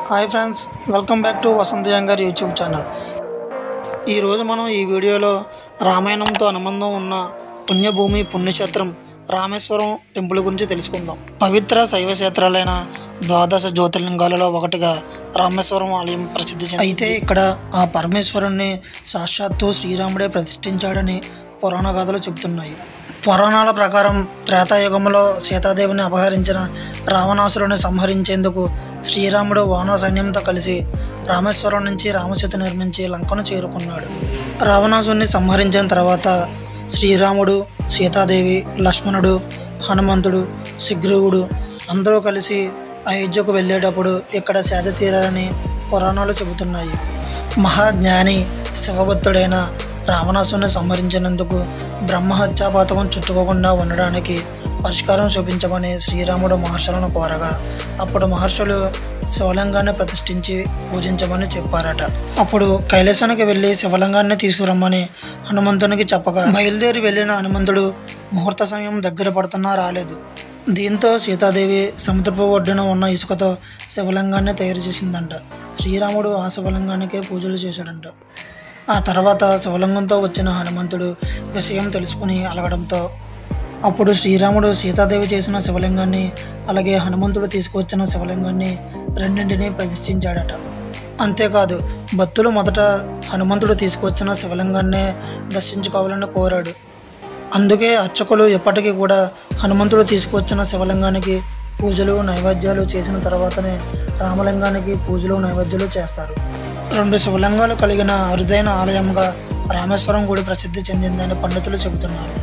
Hi friends, welcome back to Vasant యంగర్ YouTube channel. ఈరోజు మనం ఈ వీడియోలో రామాయణంతో అనుబంధం ఉన్న పుణ్యభూమి పుణ్యక్షేత్రం రామేశ్వరం టెంపుల్ గురించి తెలుసుకుందాం. పవిత్ర శైవ క్షేత్రాలైన ద్వాదశ జ్యోతిర్లింగాలలో ఒకటిగా రామేశ్వరం ఆలయం ప్రసిద్ధి చెందింది. అయితే ఇక్కడ ఆ పరమేశ్వరుణ్ణి సాక్షాత్తు శ్రీరాముడే ప్రతిష్ఠించాడని పురాణ గాథలు చెబుతున్నాయి. పురాణాల ప్రకారం త్రేతాయుగంలో సీతాదేవిని అపహరించిన రావణాసురుని సంహరించేందుకు శ్రీరాముడు వానర సైన్యంతో కలిసి రామేశ్వరం నుంచి రామసేతు నిర్మించి లంకను చేరుకున్నాడు. రావణాసురుని సంహరించిన తర్వాత శ్రీరాముడు, సీతాదేవి, లక్ష్మణుడు, హనుమంతుడు, సుగ్రీవుడు అందరూ కలిసి అయోధ్యకు వెళ్ళేటప్పుడు ఇక్కడ సేద తీరాలని పురాణాలు చెబుతున్నాయి. మహాజ్ఞాని శివభక్తుడైన రావణాసురుని సంహరించినందుకు బ్రహ్మహత్యాపాతకం చుట్టుకోకుండా ఉండడానికి పరిష్కారం చూపించమని శ్రీరాముడు మహర్షులను కోరగా అప్పుడు మహర్షులు శివలింగాన్ని ప్రతిష్ఠించి పూజించమని చెప్పారట. అప్పుడు కైలాసానికి వెళ్ళి శివలింగాన్ని తీసుకురమ్మని హనుమంతునికి చెప్పగా బయలుదేరి వెళ్ళిన హనుమంతుడు ముహూర్త సమయం దగ్గర పడుతున్నా రాలేదు. దీంతో సీతాదేవి సముద్రపు ఒడ్డున ఉన్న ఇసుకతో శివలింగాన్ని తయారు చేసిందంట. శ్రీరాముడు ఆ శివలింగానికే పూజలు చేశాడంట. ఆ తర్వాత శివలింగంతో వచ్చిన హనుమంతుడు విషయం తెలుసుకుని అలగడంతో అప్పుడు శ్రీరాముడు సీతాదేవి చేసిన శివలింగాన్ని అలాగే హనుమంతుడు తీసుకువచ్చిన శివలింగాన్ని రెండింటినీ ప్రతిష్ఠించాడట. అంతేకాదు భక్తులు మొదట హనుమంతుడు తీసుకువచ్చిన శివలింగాన్నే దర్శించుకోవాలని కోరాడు. అందుకే అర్చకులు ఎప్పటికీ కూడా హనుమంతుడు తీసుకువచ్చిన శివలింగానికి పూజలు నైవేద్యాలు చేసిన తర్వాతనే రామలింగానికి పూజలు నైవేద్యాలు చేస్తారు. 2 శివలింగాలు కలిగిన అరుదైన ఆలయంగా రామేశ్వరం గుడి ప్రసిద్ధి చెందిందని పండితులు చెబుతున్నారు.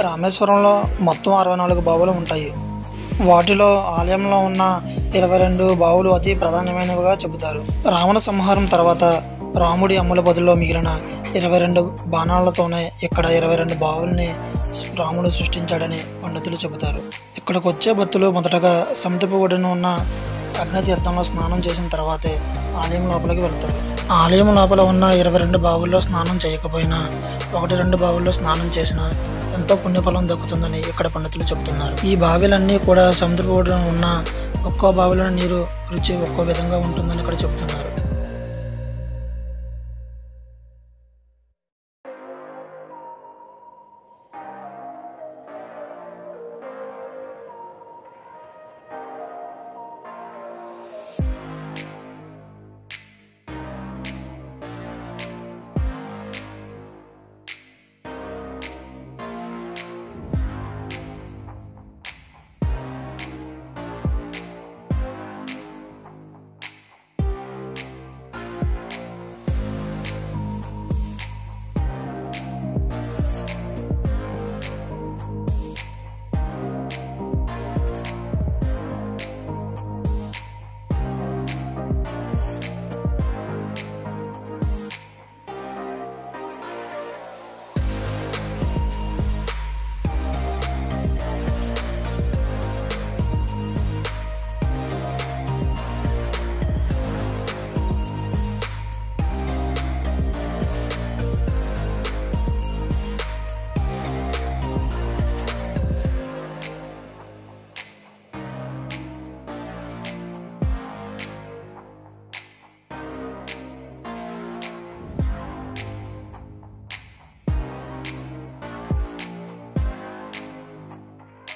రామేశ్వరంలో మొత్తం 64 బావులు ఉంటాయి. వాటిలో ఆలయంలో ఉన్న 22 బావులు అతి ప్రధానమైనవిగా చెబుతారు. రావణ సంహారం తర్వాత రాముడి అమ్ముల బదుల్లో మిగిలిన 22 బాణాలతోనే ఇక్కడ 22 బావుల్ని రాముడు సృష్టించాడని పండితులు చెబుతారు. ఇక్కడికి వచ్చే భక్తులు మొదటగా సముద్రపు ఒడ్డున ఉన్న అగ్నితీర్థంలో స్నానం చేసిన తర్వాతే ఆలయం లోపలికి వెళ్తారు. ఆలయం లోపల ఉన్న 22 బావుల్లో స్నానం చేయకపోయినా 1-2 బావుల్లో స్నానం చేసినా ఎంతో పుణ్యఫలం దక్కుతుందని ఇక్కడ పండితులు చెబుతున్నారు. ఈ బావిలన్నీ కూడా సముద్రపు ఒడ్డున ఉన్న ఒక్కో బావిలో నీరు రుచి ఒక్కో విధంగా ఉంటుందని ఇక్కడ చెబుతున్నారు.